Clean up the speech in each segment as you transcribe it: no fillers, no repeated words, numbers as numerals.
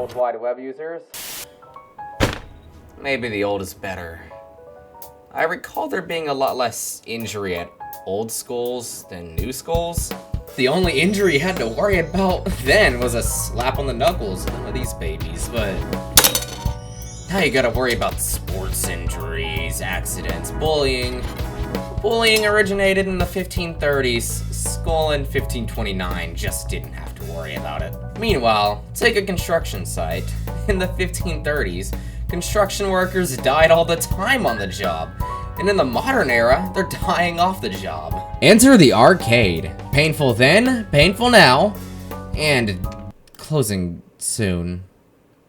World Wide Web users. Maybe the old is better. I recall there being a lot less injury at old schools than new schools. The only injury you had to worry about then was a slap on the knuckles of one of these babies, but now you gotta worry about sports injuries, accidents, bullying. Bullying originated in the 1530s. School in 1529 just didn't have to worry about it. Meanwhile, take a construction site. In the 1530s, construction workers died all the time on the job. And in the modern era, they're dying off the job. Enter the arcade. Painful then, painful now, and closing soon.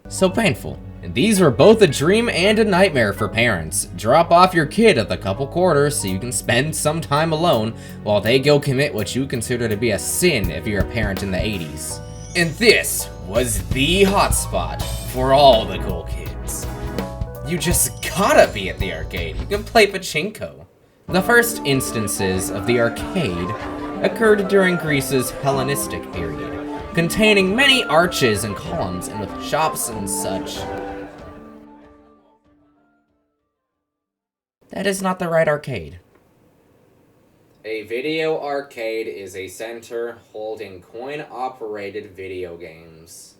So painful. And these were both a dream and a nightmare for parents. Drop off your kid at the couple quarters so you can spend some time alone while they go commit what you consider to be a sin if you're a parent in the 80s. And this was the hotspot for all the cool kids. You just gotta be at the arcade. You can play pachinko. The first instances of the arcade occurred during Greece's Hellenistic period, containing many arches and columns and with shops and such. That is not the right arcade. A video arcade is a center holding coin-operated video games.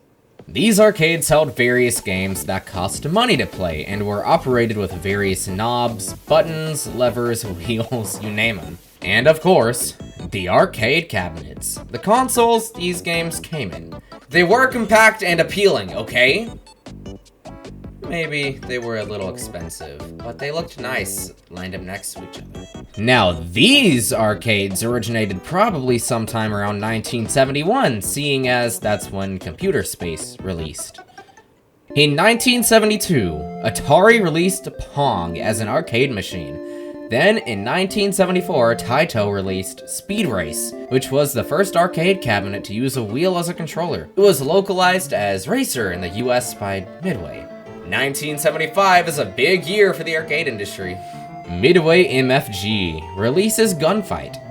These arcades held various games that cost money to play and were operated with various knobs, buttons, levers, wheels, you name them. And of course, the arcade cabinets. The consoles these games came in. They were compact and appealing, okay? Maybe they were a little expensive, but they looked nice lined up next to each other. Now, these arcades originated probably sometime around 1971, seeing as that's when Computer Space released. In 1972, Atari released Pong as an arcade machine. Then, in 1974, Taito released Speed Race, which was the first arcade cabinet to use a wheel as a controller. It was localized as Racer in the US by Midway. 1975 is a big year for the arcade industry. Midway MFG releases Gunfight.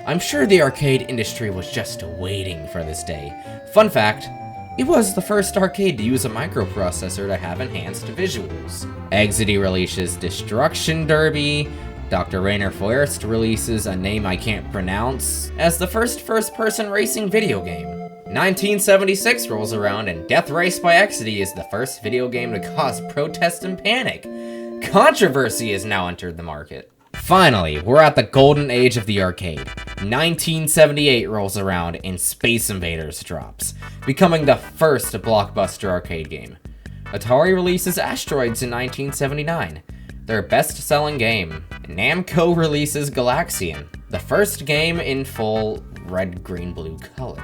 I'm sure the arcade industry was just waiting for this day. Fun fact, it was the first arcade to use a microprocessor to have enhanced visuals. Exidy releases Destruction Derby. Dr. Rainer Feuerst releases a name I can't pronounce as the first-person racing video game. 1976 rolls around and Death Race by Exidy is the first video game to cause protest and panic. Controversy has now entered the market. Finally, we're at the golden age of the arcade. 1978 rolls around and Space Invaders drops, becoming the first blockbuster arcade game. Atari releases Asteroids in 1979, their best-selling game. Namco releases Galaxian, the first game in full red, green, blue color.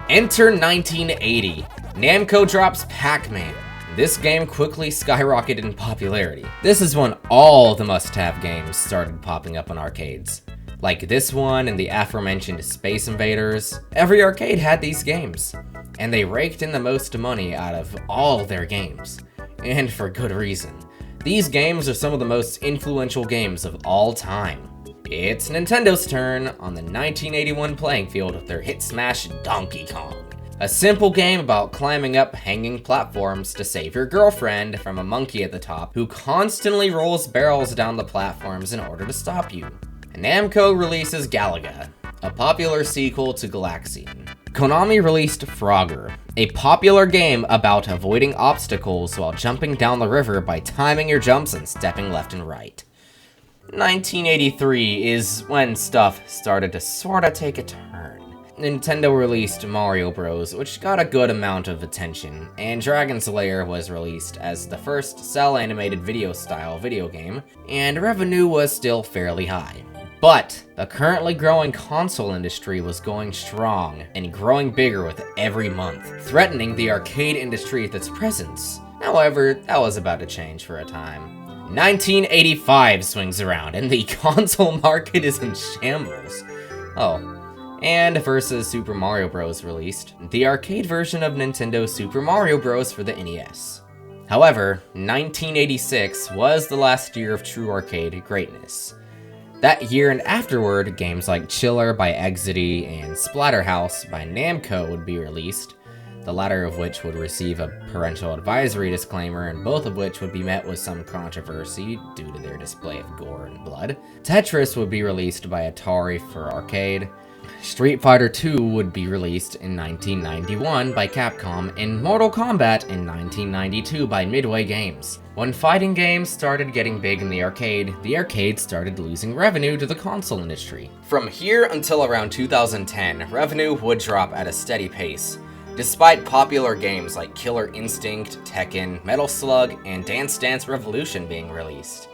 Enter 1980. Namco drops Pacman. This game quickly skyrocketed in popularity. This is when all the must-have games started popping up on arcades. Like this one and the aforementioned Space Invaders. Every arcade had these games, and they raked in the most money out of all their games. And for good reason. These games are some of the most influential games of all time. It's Nintendo's turn on the 1981 playing field with their hit smash Donkey Kong. A simple game about climbing up hanging platforms to save your girlfriend from a monkey at the top who constantly rolls barrels down the platforms in order to stop you. Namco releases Galaga, a popular sequel to Galaxian. Konami released Frogger, a popular game about avoiding obstacles while jumping down the river by timing your jumps and stepping left and right. 1983 is when stuff started to sorta take a turn. Nintendo released Mario Bros, which got a good amount of attention, and Dragon's Lair was released as the first cel-animated video-style video game, and revenue was still fairly high. But the currently growing console industry was going strong and growing bigger with every month, threatening the arcade industry with its presence. However, that was about to change for a time. 1985 swings around and the console market is in shambles. Oh, and versus Super Mario Bros. Released, the arcade version of Nintendo Super Mario Bros. For the NES. However, 1986 was the last year of true arcade greatness. That year and afterward, games like Chiller by Exidy and Splatterhouse by Namco would be released. the latter of which would receive a parental advisory disclaimer, and both of which would be met with some controversy due to their display of gore and blood. Tetris would be released by Atari for arcade. Street Fighter II would be released in 1991 by Capcom, and Mortal Kombat in 1992 by Midway Games. When fighting games started getting big in the arcade started losing revenue to the console industry. From here until around 2010, revenue would drop at a steady pace, despite popular games like Killer Instinct, Tekken, Metal Slug, and Dance Dance Revolution being released.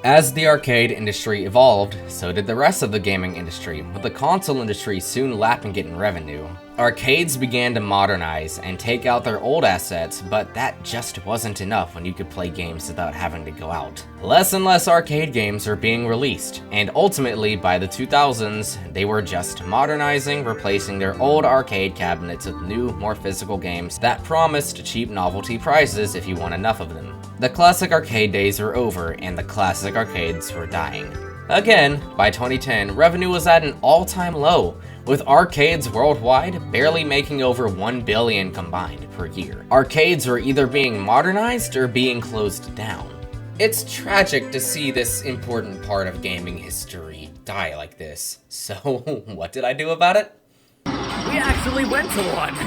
As the arcade industry evolved, so did the rest of the gaming industry, with the console industry soon lapping it in revenue. Arcades began to modernize and take out their old assets, but that just wasn't enough when you could play games without having to go out. Less and less arcade games are being released, and ultimately by the 2000s, they were just modernizing, replacing their old arcade cabinets with new, more physical games that promised cheap novelty prizes if you won enough of them. The classic arcade days were over, and the classic arcades were dying. Again, by 2010, revenue was at an all-time low, with arcades worldwide barely making over $1 billion combined per year. Arcades were either being modernized or being closed down. It's tragic to see this important part of gaming history die like this. So, what did I do about it? We actually went to one! Okay,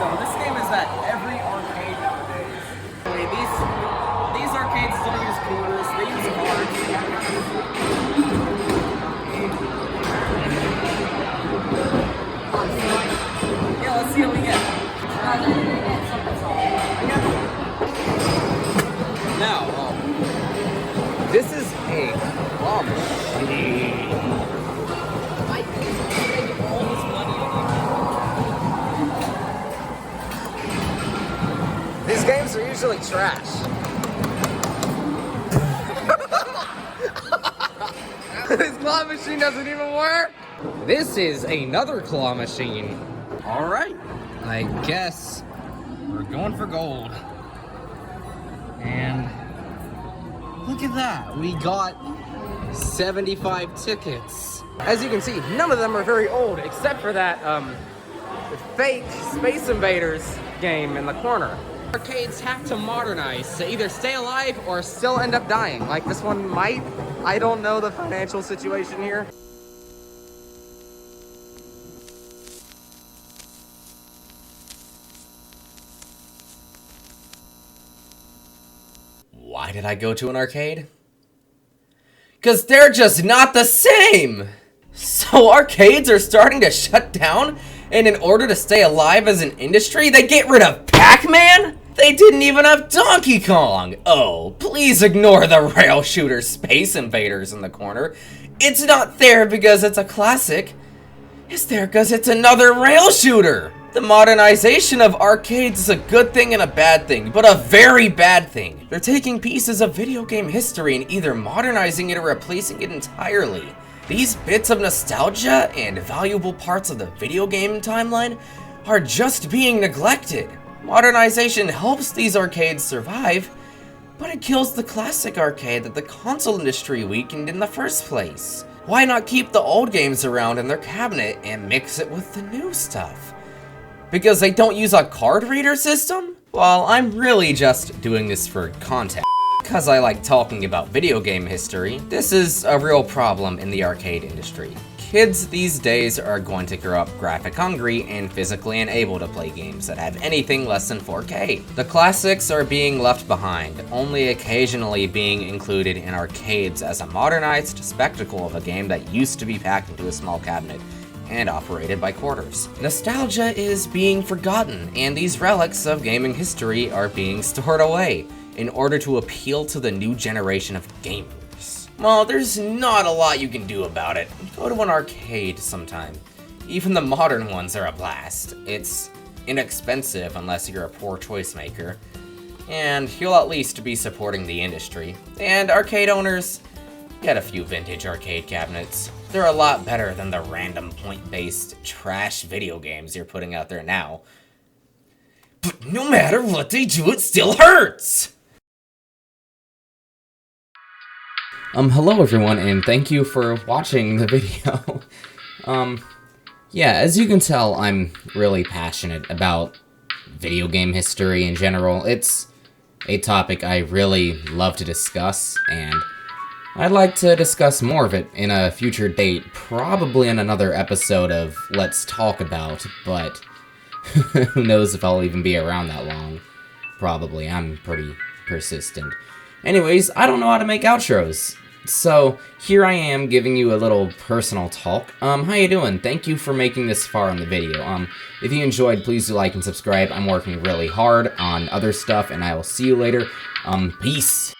so this game is at every arcade nowadays. These arcades don't use corners, they use cards. Yeah, let's see what we get. Now, this is a claw machine. These games are usually trash. This claw machine doesn't even work. This is another claw machine. All right, I guess we're going for gold. And look at that, we got 75 tickets. As you can see, none of them are very old, except for that fake Space Invaders game in the corner. Arcades have to modernize to either stay alive or still end up dying. Like this one might. I don't know the financial situation here. Why did I go to an arcade? 'Cause they're just not the same! So arcades are starting to shut down, and in order to stay alive as an industry, they get rid of Pacman? They didn't even have Donkey Kong! Oh, please ignore the rail shooter Space Invaders in the corner. It's not there because it's a classic. It's there because it's another rail shooter! The modernization of arcades is a good thing and a bad thing, but a very bad thing. They're taking pieces of video game history and either modernizing it or replacing it entirely. These bits of nostalgia and valuable parts of the video game timeline are just being neglected. Modernization helps these arcades survive, but it kills the classic arcade that the console industry weakened in the first place. Why not keep the old games around in their cabinet and mix it with the new stuff? Because they don't use a card reader system? Well, I'm really just doing this for content. Because I like talking about video game history, this is a real problem in the arcade industry. Kids these days are going to grow up graphic hungry and physically unable to play games that have anything less than 4K. The classics are being left behind, only occasionally being included in arcades as a modernized spectacle of a game that used to be packed into a small cabinet and operated by quarters. Nostalgia is being forgotten, and these relics of gaming history are being stored away in order to appeal to the new generation of gamers. Well, there's not a lot you can do about it. Go to an arcade sometime. Even the modern ones are a blast. It's inexpensive unless you're a poor choice maker, and you'll at least be supporting the industry. And arcade owners, get a few vintage arcade cabinets. They're a lot better than the random point-based trash video games you're putting out there now. But no matter what they do, it still hurts! Hello everyone, and thank you for watching the video. Yeah, as you can tell, I'm really passionate about video game history in general. It's a topic I really love to discuss, and I'd like to discuss more of it in a future date, probably in another episode of Let's Talk About, but who knows if I'll even be around that long. Probably, I'm pretty persistent. Anyways, I don't know how to make outros. So, here I am giving you a little personal talk. How you doing? Thank you for making this far in the video. If you enjoyed, please do like and subscribe. I'm working really hard on other stuff, and I will see you later. Peace.